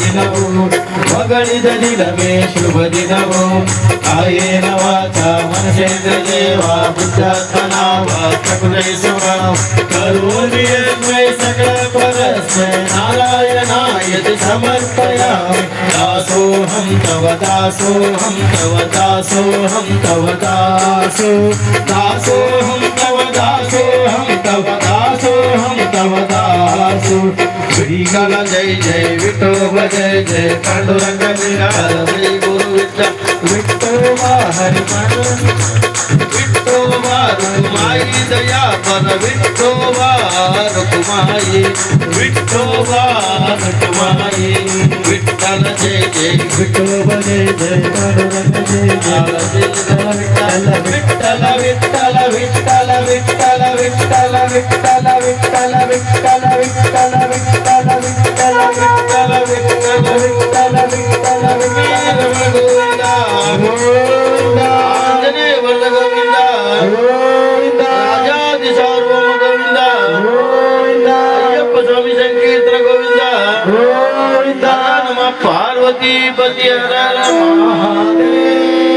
ದಿನವು ಮಗಳಿದ ದಿನವೇ ಶುಭ ದಿನವು ಕಾಯೇನ ವಾಚ ಮನಸೇಂದ್ರ ದೇವ ಬುದ್ಧಾತ್ಮನಾವ ಪ್ರಕೃತಿಸುವ ಕರೋಮಿ ಯಸ್ಮೈ ಸಕಲ ಪರಸ್ಮೈ ನಾರಾಯಣಾಯತಿ ಸಮರ್ಪಯಾಮಿ दासोऽहं तव दासोऽहं तव दासोऽहं तव दासो दासोऽहं तव दासोऽहं तव दासोऽहं तव दासो श्रीगण जय जय विठोबा जय जय पांडुरंग निराल जय गुरु विठोबा हरि विठोबा रुक्माई दया पर विठोबा रुक्माई विठोबा रुक्माई विठ्ठल जय जय विठोबा जय जय पांडुरंग जय जय विठ्ठल विठ्ठल विठ्ठल विठ्ठल विठ्ठल विठ्ठल विठ्ठल विठ्ठल विठ्ठल विठ्ठल विठ्ठल विठ्ठल विठ्ठल विठ्ठल विठ्ठल वीर गोविंद गोविंद आंजनेय वरद गोविंद गोविंद राजाधि सार्वभौम गोविंद गोविंद अय्यप्प स्वामी संकीर्तन गोविंद गोविंद नमः पार्वती पति हर महादेव।